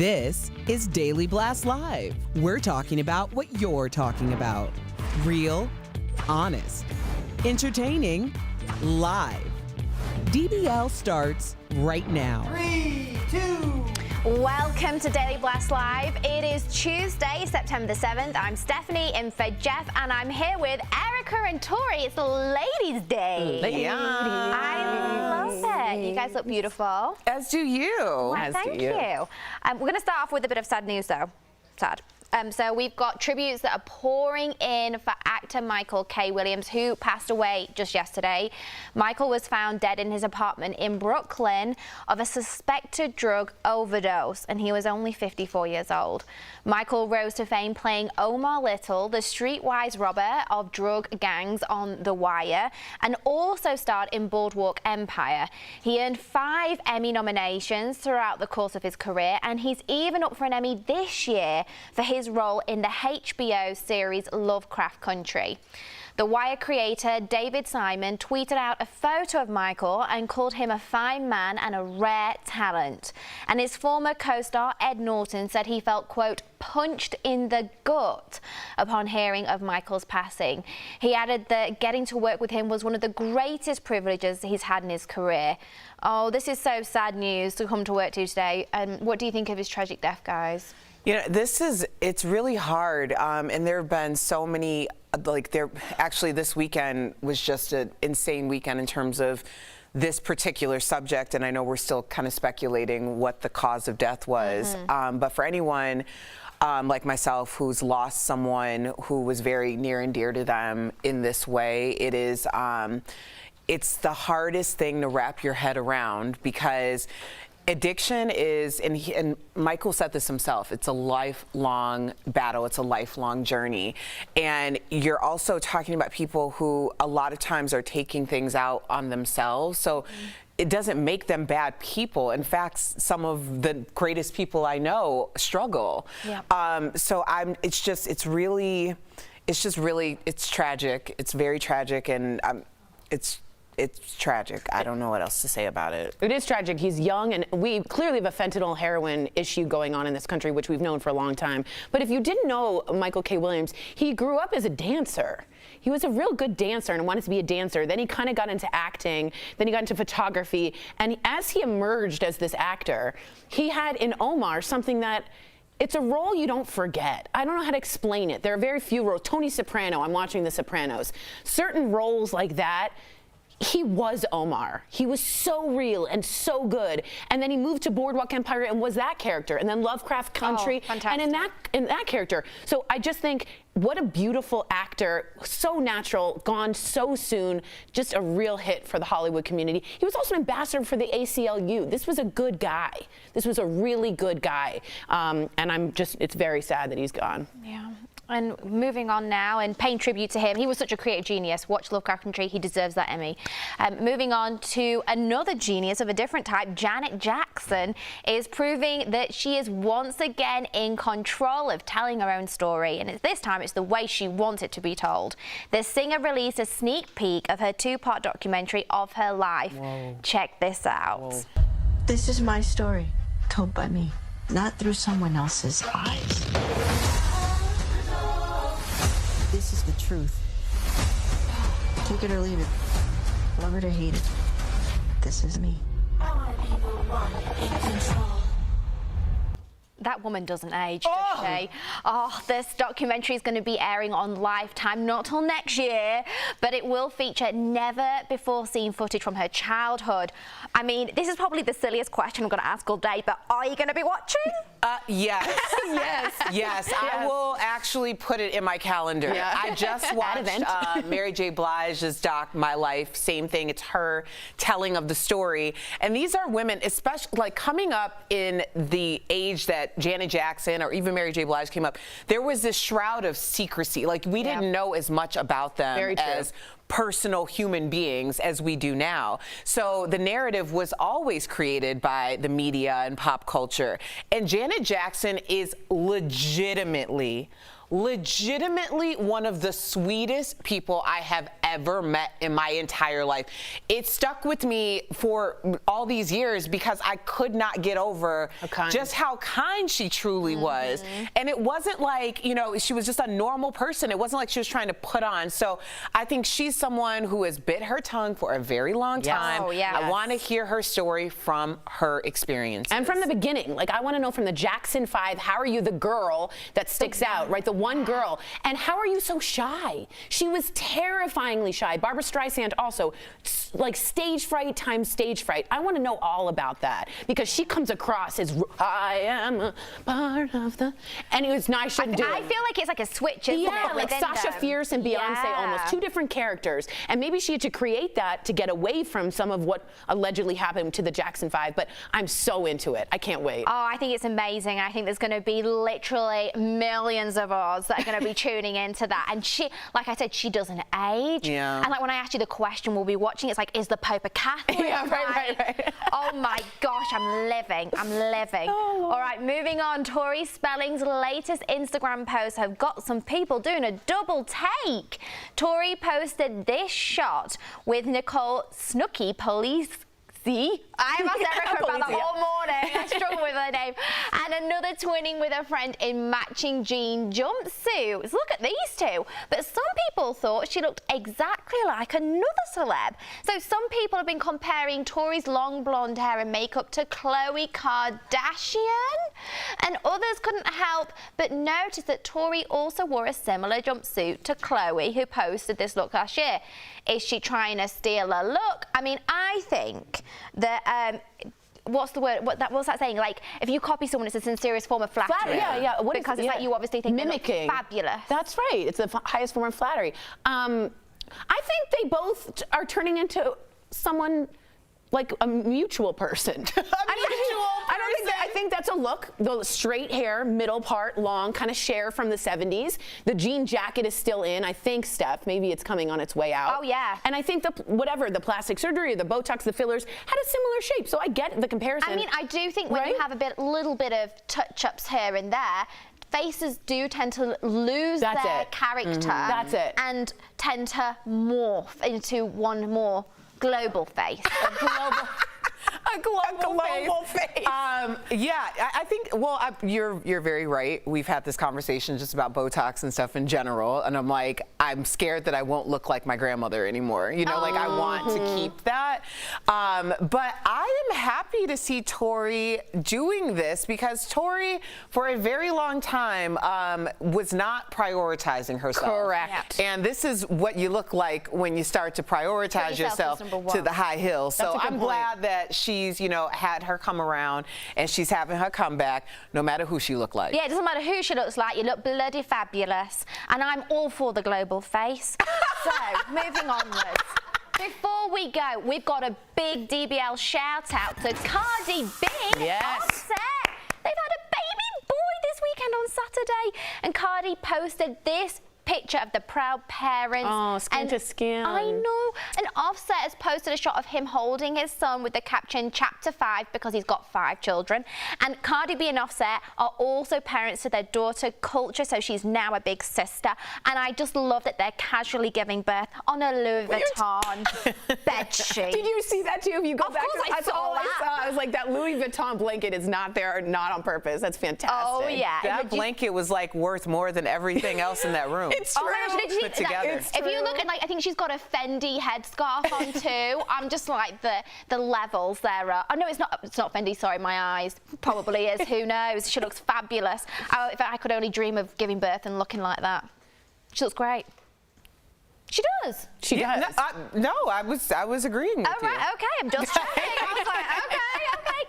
This is Daily Blast Live. We're talking about what you're talking about. Real, honest, entertaining, live. DBL starts right now. 3, 2. Welcome Welcome to Daily Blast Live. It is Tuesday, September the 7th. I'm Stephanie in for Jeff, and I'm here with Erica and Tori. It's Ladies' Day. Ladies. I love it. You guys look beautiful. As do you. Well, thank you. We're going to start off with a bit of sad news, though. Sad. So we've got tributes that are pouring in for actor Michael K. Williams, who passed away just yesterday. Michael was found dead in his apartment in Brooklyn of a suspected drug overdose, and he was only 54 years old. Michael rose to fame playing Omar Little, the streetwise robber of drug gangs on The Wire, and also starred in Boardwalk Empire. He earned 5 Emmy nominations throughout the course of his career, and he's even up for an Emmy this year for his role in the HBO series Lovecraft Country. The Wire creator David Simon tweeted out a photo of Michael and called him a fine man and a rare talent. And his former co-star Ed Norton said he felt, quote, punched in the gut upon hearing of Michael's passing. He added that getting to work with him was one of the greatest privileges he's had in his career. Oh, this is so sad news to come to work to today. And what do you think of his tragic death, guys? You know, it's really hard, and there have been so many, actually this weekend was just an insane weekend in terms of this particular subject, and I know we're still kind of speculating what the cause of death was, but for anyone like myself who's lost someone who was very near and dear to them in this way, it is, it's the hardest thing to wrap your head around, because addiction is, and Michael said this himself, it's a lifelong battle, it's a lifelong journey. And you're also talking about people who a lot of times are taking things out on themselves. So it doesn't make them bad people. In fact, some of the greatest people I know struggle. Yep. So it's tragic. It's very tragic, and it's tragic. I don't know what else to say about it. It is tragic. He's young, and we clearly have a fentanyl heroin issue going on in this country, which we've known for a long time. But if you didn't know Michael K. Williams, he grew up as a dancer. He was a real good dancer and wanted to be a dancer. Then he kind of got into acting. Then he got into photography. And as he emerged as this actor, he had in Omar something that, it's a role you don't forget. I don't know how to explain it. There are very few roles. Tony Soprano, I'm watching The Sopranos. Certain roles like that, he was Omar. He was so real and so good. And then he moved to Boardwalk Empire and was that character. And then Lovecraft Country. Oh, and in that character. So I just think, what a beautiful actor, so natural, gone so soon, just a real hit for the Hollywood community. He was also an ambassador for the ACLU. This was a good guy. This was a really good guy. And it's very sad that he's gone. Yeah. And moving on now and paying tribute to him. He was such a creative genius. Watch Lovecraft Country. He deserves that Emmy. Moving on to another genius of a different type, Janet Jackson is proving that she is once again in control of telling her own story. And this time it's the way she wants it to be told. The singer released a sneak peek of her 2-part documentary of her life. Whoa. Check this out. Whoa. This is my story, told by me, not through someone else's eyes. This is the truth. Take it or leave it. Love it or hate it. This is me. That woman doesn't age, does she? Oh, this documentary is going to be airing on Lifetime, not till next year, but it will feature never-before-seen footage from her childhood. I mean, this is probably the silliest question I'm going to ask all day, but are you going to be watching? Yes. Yes. I will actually put it in my calendar. Yeah. I just watched Mary J. Blige's doc, My Life. Same thing. It's her telling of the story. And these are women, especially like coming up in the age that Janet Jackson or even Mary J. Blige came up, there was this shroud of secrecy. Like we didn't know as much about them as personal human beings as we do now. So the narrative was always created by the media and pop culture. And Janet Jackson is legitimately one of the sweetest people I have ever met in my entire life. It stuck with me for all these years because I could not get over just how kind she truly was. And it wasn't like, you know, she was just a normal person. It wasn't like she was trying to put on. So I think she's someone who has bit her tongue for a very long time. Oh, yes. I want to hear her story from her experience. And from the beginning, like I want to know from the Jackson 5, how are you the girl that sticks out, right? The one girl. And how are you so shy? She was terrifyingly shy. Barbara Streisand also, like stage fright times stage fright. I want to know all about that because she comes across as, I am a part of the, and it was nice. I shouldn't do it. I feel like it's like a switch, isn't it? Yeah, like within Sasha them? Fierce and Beyonce, Yeah. almost two different characters. And maybe she had to create that to get away from some of what allegedly happened to the Jackson 5, but I'm so into it. I can't wait. Oh, I think it's amazing. I think there's going to be literally millions of us that are going to be tuning into that. And she, like I said, she doesn't age. Yeah. And like when I asked you the question, we'll be watching, it's like, is the Pope a Catholic? Yeah, right. Oh my gosh, I'm living. Oh, All right, moving on. Tori Spelling's latest Instagram posts have got some people doing a double take. Tori posted this shot with Nicole Snooki Police. I must Erica about the whole morning. I struggle with her name. And another twinning with a friend in matching jean jumpsuits. Look at these two. But some people thought she looked exactly like another celeb. So some people have been comparing Tori's long blonde hair and makeup to Khloe Kardashian. And others couldn't help but notice that Tori also wore a similar jumpsuit to Khloe, who posted this look last year. Is she trying to steal a look? I mean, I think that what's the word? What's that saying? Like, if you copy someone, it's a sincerest form of flattery. Yeah. Because it's like you obviously think mimicking. they look fabulous. That's right. It's the highest form of flattery. I think they both are turning into someone like a mutual person. I think that's a look. The straight hair, middle part, long, kind of Cher from the 70s. The jean jacket is still in. I think, Steph, maybe it's coming on its way out. Oh, yeah. And I think the plastic surgery, the Botox, the fillers had a similar shape. So I get the comparison. I mean, I do think when you have a little bit of touch-ups here and there, faces do tend to lose their character. That's it. And tend to morph into one more global face. A global face. Yeah, I think, well, you're very right. We've had this conversation just about Botox and stuff in general, and I'm like, I'm scared that I won't look like my grandmother anymore. You know, like I want to keep that. But I am happy to see Tori doing this because Tori, for a very long time, was not prioritizing herself. Correct. And this is what you look like when you start to prioritize yourself to the high hill. So I'm glad that she's, you know, had her come around and she's having her comeback no matter who she looked like. Yeah, it doesn't matter who she looks like, you look bloody fabulous. And I'm all for the global face. So, moving onwards. Before we go, we've got a big DBL shout out to Cardi B. Yes. Offset. They've had a baby boy this weekend on Saturday. And Cardi posted this picture of the proud parents. Oh, skin to skin. I know. And Offset has posted a shot of him holding his son with the caption Chapter 5 because he's got 5 children. And Cardi B and Offset are also parents to their daughter Culture, so she's now a big sister. And I just love that they're casually giving birth on a Louis Vuitton bedsheet. Did you see that too? If you go Of back course to I saw that. I was like, that Louis Vuitton blanket is not there, not on purpose. That's fantastic. Oh, yeah. That blanket was like worth more than everything else in that room. It's true. Oh my gosh, did you Put see that? together. If you look at, like, I think she's got a Fendi headscarf on too. I'm just like the levels there are. Oh no, it's not Fendi. Sorry, my eyes. Probably is. Who knows? She looks fabulous. If I could only dream of giving birth and looking like that. She looks great. She does. She does. I was agreeing with you. All right, okay. I'm just checking. I was like, okay.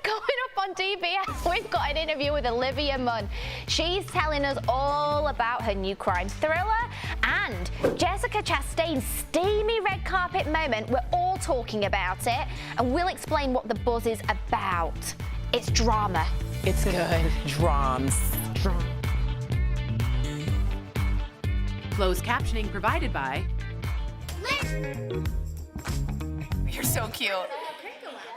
Coming up on DBL, we've got an interview with Olivia Munn. She's telling us all about her new crime thriller and Jessica Chastain's steamy red carpet moment. We're all talking about it, and we'll explain what the buzz is about. It's drama. It's good. Drums. Closed captioning provided by... You're so cute.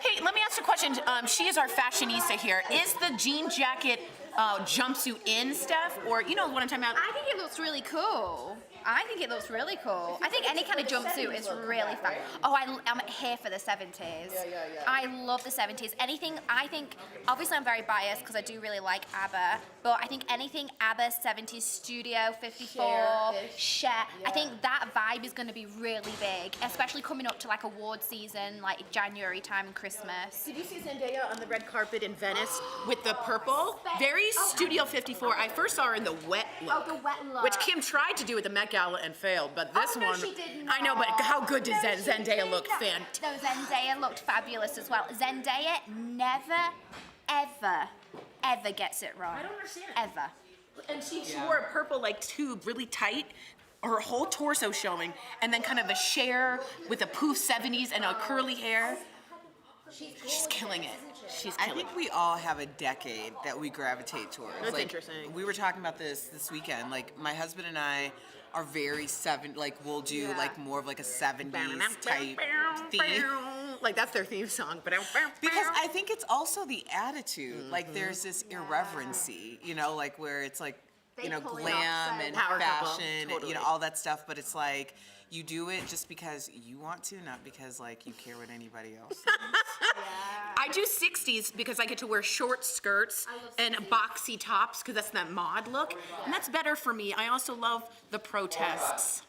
Hey, let me ask ask a question. She is our fashionista here. Is the jean jacket jumpsuit in, Steph? Or, you know what I'm talking about? I think it looks really cool. I think any kind of jumpsuit is really fun. Oh, I'm here for the 70s. Yeah. I love the 70s. Anything, I think, obviously I'm very biased because I do really like ABBA, but I think anything ABBA 70s Studio 54, Cher, I think that vibe is going to be really big, especially coming up to like award season, like January time and Christmas. Did you see Zendaya on the red carpet in Venice with the purple? Very Studio 54. I first saw her in the wet look. Oh, the wet look. Which Kim tried to do at the Met Gala and failed, but this no, one, she did not. I know, but how good does Zendaya look? Fantastic. No, Zendaya looked fabulous as well. Zendaya never, ever gets it wrong. I don't understand. Ever. And she wore a purple like tube, really tight, her whole torso showing, and then kind of a Cher with a poof 70s and a curly hair. She's killing it. I think we all have a decade that we gravitate towards. That's interesting. We were talking about this weekend. Like, my husband and I are very we'll do like more of like a 70s type theme. Like, that's their theme song. Because I think it's also the attitude. Like, there's this irreverency, you know, like where it's like, you know, glam and Power couple. fashion, and, you know, all that stuff. But it's like, you do it just because you want to, not because like you care what anybody else thinks. I do 60s because I get to wear short skirts and boxy tops because that's that mod look, and that's better for me. I also love the protests.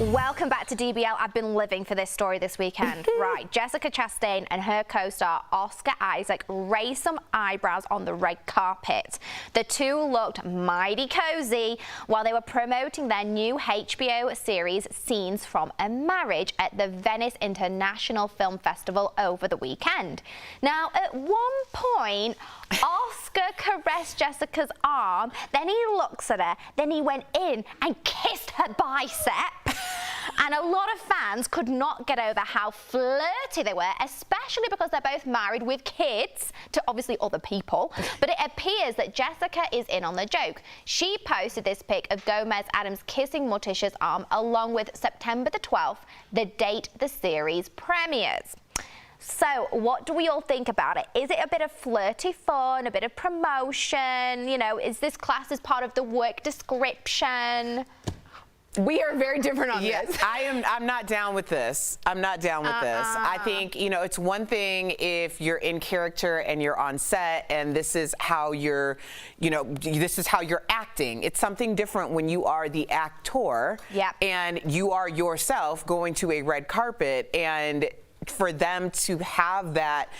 Welcome back to DBL. I've been living for this story this weekend. Right, Jessica Chastain and her co-star Oscar Isaac raised some eyebrows on the red carpet. The two looked mighty cozy while they were promoting their new HBO series Scenes from a Marriage at the Venice International Film Festival over the weekend. Now, at one point, Oscar caressed Jessica's arm, then he looks at her, then he went in and kissed her bicep. And a lot of fans could not get over how flirty they were, especially because they're both married with kids to obviously other people. But it appears that Jessica is in on the joke. She posted this pic of Gomez Adams kissing Morticia's arm along with September the 12th, the date the series premieres. So what do we all think about it? Is it a bit of flirty fun, a bit of promotion? You know, is this class as part of the work description? We are very different on Yes, this. I'm not down with this. I'm not down with this. I think, you know, it's one thing if you're in character and you're on set and this is how you're, you know, this is how you're acting. It's something different when you are the actor and you are yourself going to a red carpet, and for them to have that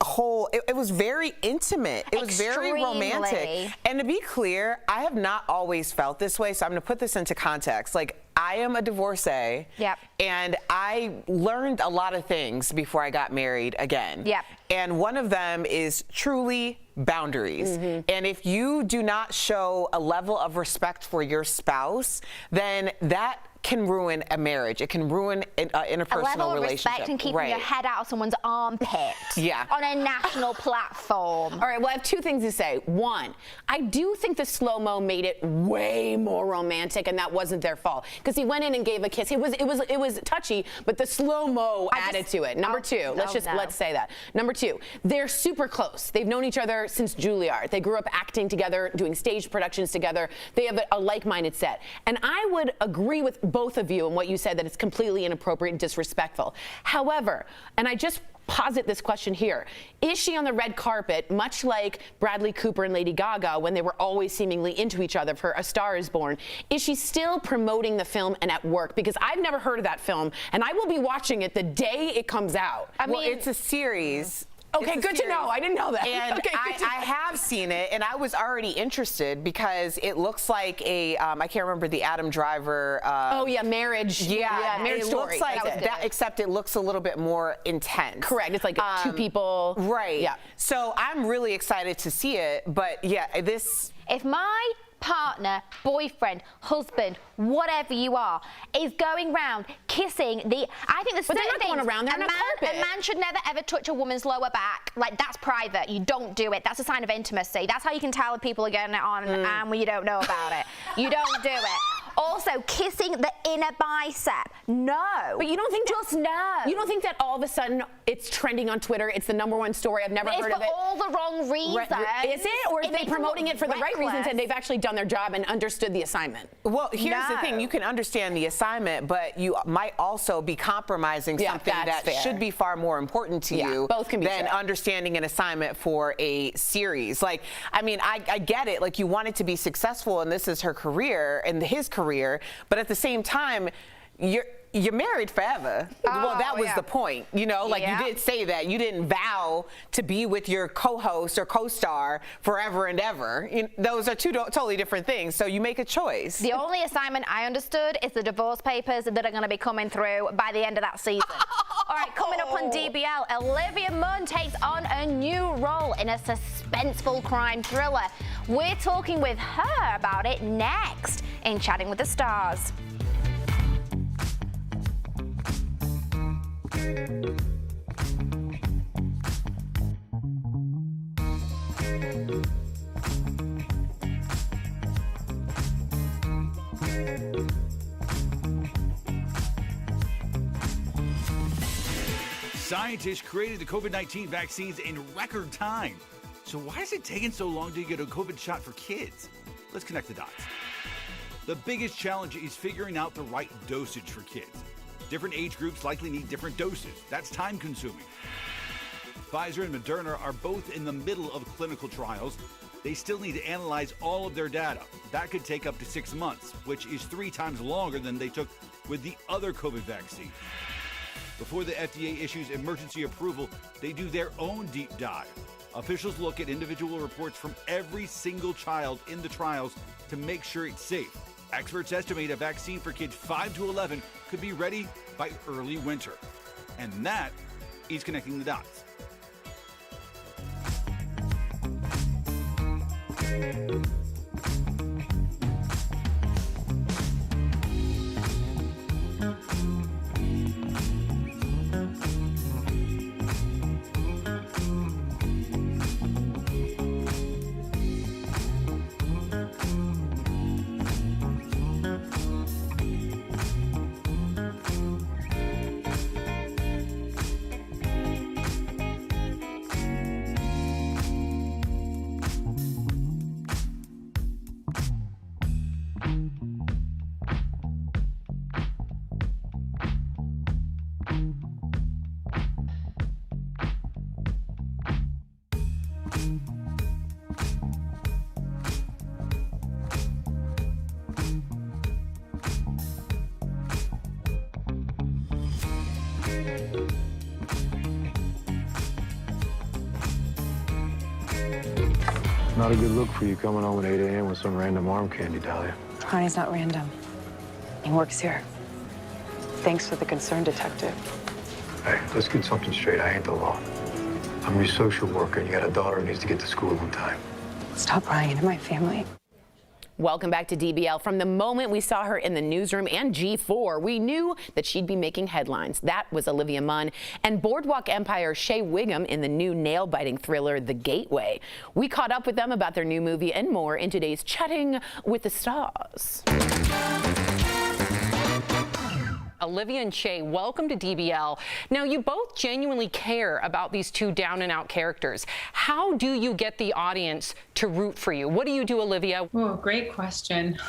whole, it was very intimate. It was very romantic. And to be clear, I have not always felt this way, so I'm going to put this into context. Like, I am a divorcee, and I learned a lot of things before I got married again. And one of them is truly boundaries. And if you do not show a level of respect for your spouse, then that can ruin a marriage. It can ruin an interpersonal relationship. A level of respect and keeping your head out of someone's armpit on a national platform. All right, well, I have two things to say. One, I do think the slow-mo made it way more romantic, and that wasn't their fault. Because he went in and gave a kiss. It was touchy, but the slow-mo added to it. Number two, let's say that. Number two, they're super close. They've known each other since Juilliard. They grew up acting together, doing stage productions together. They have a like-minded set. And I would agree with both of you and what you said, that it's completely inappropriate and disrespectful. However, and I just posit this question here. Is she on the red carpet, much like Bradley Cooper and Lady Gaga when they were always seemingly into each other for A Star is Born? Is she still promoting the film and at work? Because I've never heard of that film, and I will be watching it the day it comes out. Well, it's a series. Okay, good to know. I didn't know that. And okay, I have seen it, and I was already interested because it looks like a, I can't remember the Adam Driver. Oh, yeah, Marriage. Yeah, Marriage it Story. looks like that, except it looks a little bit more intense. Correct. It's like two people. Right. Yeah. So I'm really excited to see it, but yeah, this. If my partner, boyfriend, husband, whatever you are, is going round kissing I think there's But certain they're not going things. around, they're on a carpet. A man should never ever touch a woman's lower back. Like, that's private. You don't do it. That's a sign of intimacy. That's how you can tell if people are getting it on and when you don't know about it. You don't do it. Also, kissing the inner bicep. No. But you don't think just no. You don't think that all of a sudden it's trending on Twitter? It's the #1 story. I've never heard of it. It's for all the wrong reasons. Is it? Or are they promoting it for the right reasons and they've actually done their job and understood the assignment? Well, here's the thing. You can understand the assignment, but you might also be compromising something that should be far more important to you both can be than true. understanding an assignment for a series. Like, I mean, I get it. Like, you want it to be successful, and this is her career and his career, but at the same time, you're married forever. Well, that was the point, you know, like you did say that. You didn't vow to be with your co-host or co-star forever and ever. Those are two totally different things, so you make a choice. The only assignment I understood is the divorce papers that are going to be coming through by the end of that season. All right, coming up on DBL, Olivia Munn takes on a new role in a suspenseful crime thriller. We're talking with her about it next in Chatting with the Stars. Scientists created the COVID-19 vaccines in record time. So why is it taking so long to get a COVID shot for kids? Let's connect the dots. The biggest challenge is figuring out the right dosage for kids. Different age groups likely need different doses. That's time consuming. Pfizer and Moderna are both in the middle of clinical trials. They still need to analyze all of their data. That could take up to 6 months, which is 3 times longer than they took with the other COVID vaccine. Before the FDA issues emergency approval, they do their own deep dive. Officials look at individual reports from every single child in the trials to make sure it's safe. Experts estimate a vaccine for kids 5 to 11 could be ready by early winter. And that is connecting the dots. Not a good look for you coming home at 8 a.m. with some random arm candy, Dahlia. Honey's not random. He works here. Thanks for the concern, Detective. Hey, let's get something straight. I ain't the law. I'm your social worker, and you got a daughter who needs to get to school on time. Stop prying into my family. Welcome back to DBL. From the moment we saw her in the newsroom and G4, we knew that she'd be making headlines. That was Olivia Munn and Boardwalk Empire Shea Wiggum in the new nail-biting thriller, The Gateway. We caught up with them about their new movie and more in today's Chatting with the Stars. Olivia and Shea, welcome to DBL. Now, you both genuinely care about these two down-and-out characters. How do you get the audience to root for you? What do you do, Olivia? Oh, great question.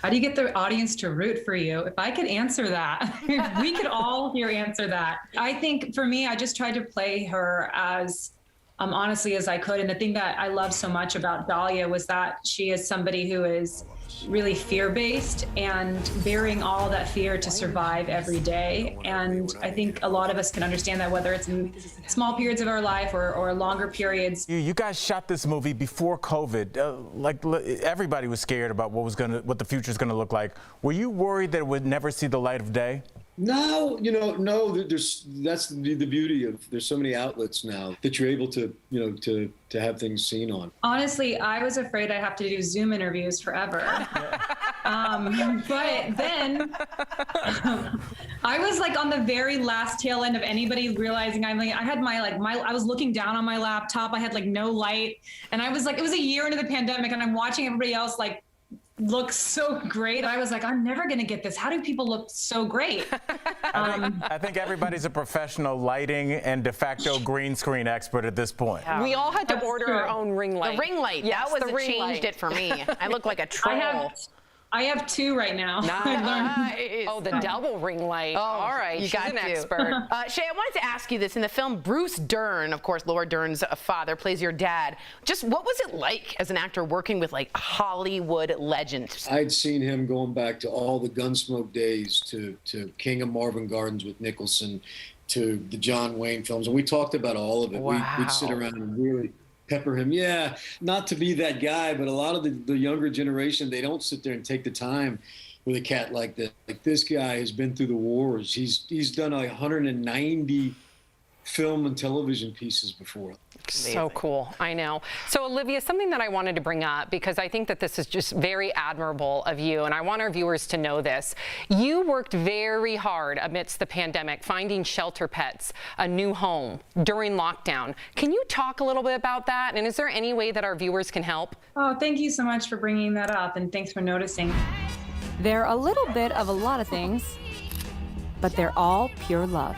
how do you get the audience to root for you? If I could answer that, if we could all here answer that. I think for me, I just tried to play her as honestly as I could. And the thing that I love so much about Dahlia was that she is somebody who is really fear-based and bearing all that fear to survive every day. And I think a lot of us can understand that, whether it's in small periods of our life or longer periods. You guys shot this movie before COVID. Like everybody was scared about what the future is gonna look like. Were you worried that it would never see the light of day? No, no. That's the beauty of there's so many outlets now that you're able to to have things seen on. Honestly, I was afraid I'd have to do Zoom interviews forever. But then I was like on the very last tail end of anybody realizing I had I was looking down on my laptop. I had like no light, and I was like, it was a year into the pandemic, and I'm watching everybody else like looks so great. I was like, I'm never gonna get this. How do people look so great? I think everybody's a professional lighting and de facto green screen expert at this point. Yeah. We all had to order our own ring light. The ring light. Yes, that was the what ring changed light. it for me. I look like a troll. I have two right now. Nice. Oh, the double ring light. Oh, all right, you got she's an to. expert. Shay, I wanted to ask you this. In the film, Bruce Dern, of course, Laura Dern's father, plays your dad. Just what was it like as an actor working with like Hollywood legends? I'd seen him going back to all the Gunsmoke days, to King of Marvin Gardens with Nicholson, to the John Wayne films, and we talked about all of it. Wow. We'd sit around and really pepper him. Yeah, not to be that guy, but a lot of the younger generation, they don't sit there and take the time with a cat like this. Like, this guy has been through the wars. He's done 190 film and television pieces before. So cool. I know. So Olivia, something that I wanted to bring up, because I think that this is just very admirable of you, and I want our viewers to know this. You worked very hard amidst the pandemic, finding shelter pets a new home during lockdown. Can you talk a little bit about that? And is there any way that our viewers can help? Oh, thank you so much for bringing that up, and thanks for noticing. They're a little bit of a lot of things, but they're all pure love.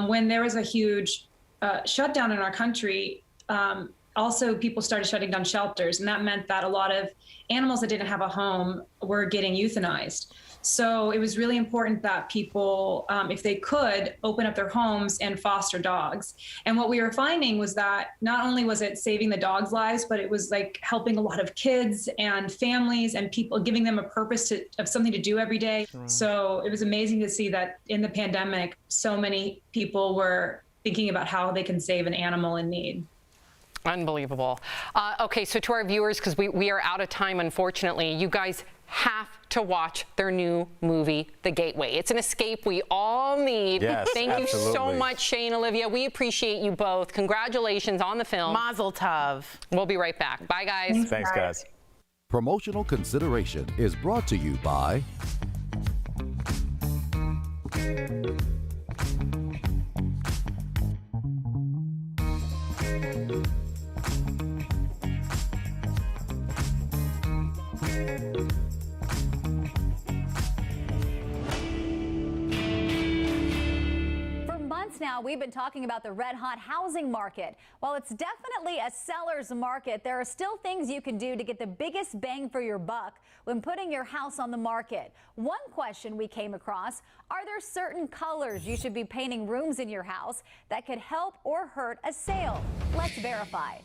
When there was a huge shutdown in our country, also people started shutting down shelters, and that meant that a lot of animals that didn't have a home were getting euthanized. So it was really important that people, if they could, open up their homes and foster dogs. And what we were finding was that not only was it saving the dogs' lives, but it was like helping a lot of kids and families and people, giving them a purpose of something to do every day. So it was amazing to see that in the pandemic, so many people were thinking about how they can save an animal in need. Unbelievable. Okay, so to our viewers, because we are out of time, unfortunately, you guys have to watch their new movie, The Gateway. It's an escape we all need. Yes, Thank you so absolutely. much, Shay and Olivia. We appreciate you both. Congratulations on the film. Mazel tov. We'll be right back. Bye, guys. Thanks, guys. Promotional consideration is brought to you by Now, we've been talking about the red-hot housing market. While it's definitely a seller's market, there are still things you can do to get the biggest bang for your buck when putting your house on the market. One question we came across, are there certain colors you should be painting rooms in your house that could help or hurt a sale? Let's verify.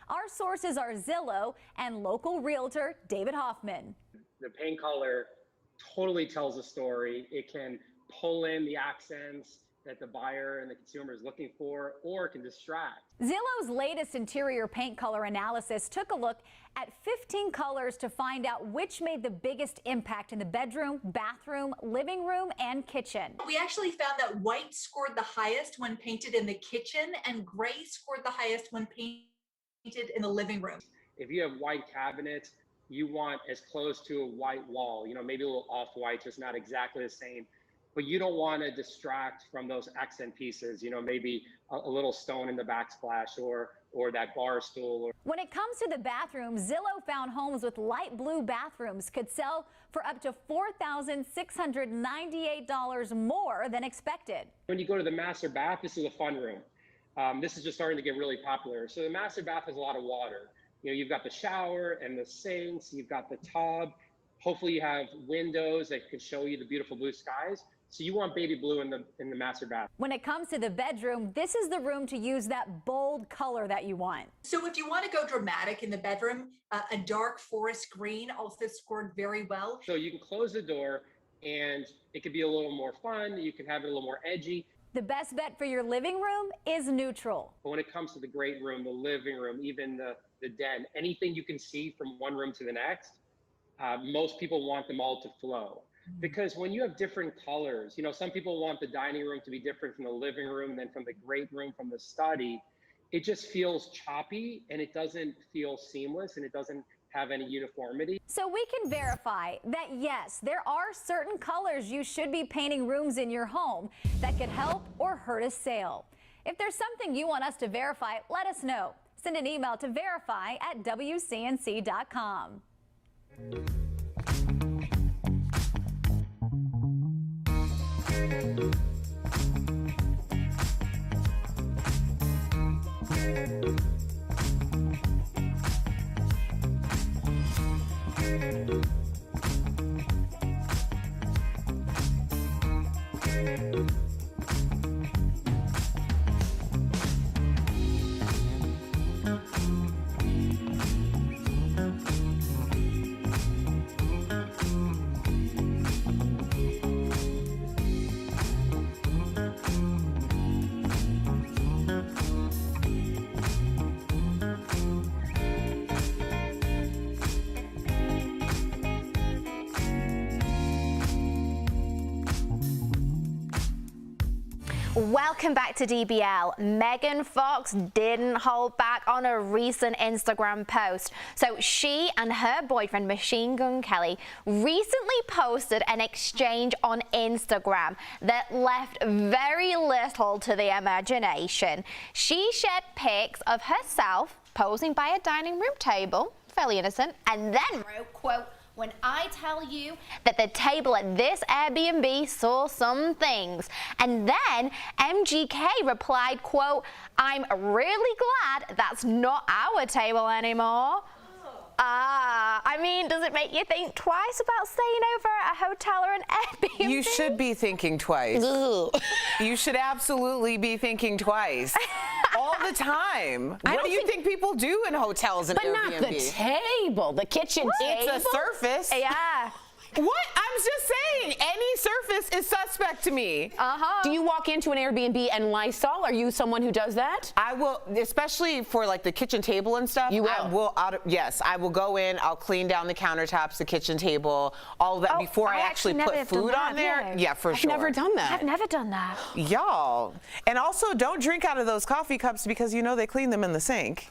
Our sources are Zillow and local realtor David Hoffman. The paint color totally tells a story. It can pull in the accents that the buyer and the consumer is looking for, or it can distract. Zillow's latest interior paint color analysis took a look at 15 colors to find out which made the biggest impact in the bedroom, bathroom, living room, and kitchen. We actually found that white scored the highest when painted in the kitchen, and gray scored the highest when painted in the living room. If you have white cabinets, you want as close to a white wall, maybe a little off-white, just not exactly the same. But you don't want to distract from those accent pieces, maybe a little stone in the backsplash or that bar stool. When it comes to the bathroom, Zillow found homes with light blue bathrooms could sell for up to $4,698 more than expected. When you go to the master bath, this is a fun room. This is just starting to get really popular. So the master bath has a lot of water. You've got the shower and the sinks, you've got the tub. Hopefully you have windows that can show you the beautiful blue skies. So you want baby blue in the master bath. When it comes to the bedroom, this is the room to use that bold color that you want. So if you want to go dramatic in the bedroom, a dark forest green also scored very well. So you can close the door and it could be a little more fun. You can have it a little more edgy. The best bet for your living room is neutral. But when it comes to the great room, the living room, even the den, anything you can see from one room to the next, most people want them all to flow. Because when you have different colors, you know, some people want the dining room to be different from the living room than from the great room, from the study. It just feels choppy and it doesn't feel seamless and it doesn't have any uniformity. So we can verify that yes, there are certain colors you should be painting rooms in your home that could help or hurt a sale. If there's something you want us to verify, let us know. Send an email to verify@wcnc.com. Welcome back to DBL. Megan Fox didn't hold back on a recent Instagram post. So she and her boyfriend, Machine Gun Kelly, recently posted an exchange on Instagram that left very little to the imagination. She shared pics of herself posing by a dining room table, fairly innocent, and then wrote, quote, "When I tell you that the table at this Airbnb saw some things." And then MGK replied, quote, "I'm really glad that's not our table anymore." I mean, does it make you think twice about staying over at a hotel or an Airbnb? You should be thinking twice. You should absolutely be thinking twice. All the time. What do you think people do in hotels and Airbnb? But not the table, the kitchen table. It's a surface. Yeah. What? I'm just saying, any surface is suspect to me. Do you walk into an Airbnb and Lysol? Are you someone who does that? I will, especially for like the kitchen table and stuff. You will? Yes, I will go in, I'll clean down the countertops, the kitchen table, all of that before I actually put food on there. Yeah, for sure. I've never done that. I've never done that. Y'all. And also, don't drink out of those coffee cups because you know they clean them in the sink.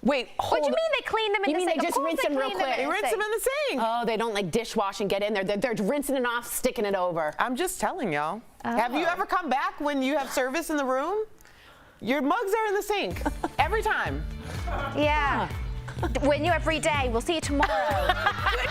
Wait, What do you mean they clean them in the sink? You mean they just rinse them real quick? They rinse them in the sink. Oh, they don't like dishwash and get in there. They're rinsing it off, sticking it over. I'm just telling y'all. Have you ever come back when you have service in the room? Your mugs are in the sink every time. Yeah. Win you every day. We'll see you tomorrow. Good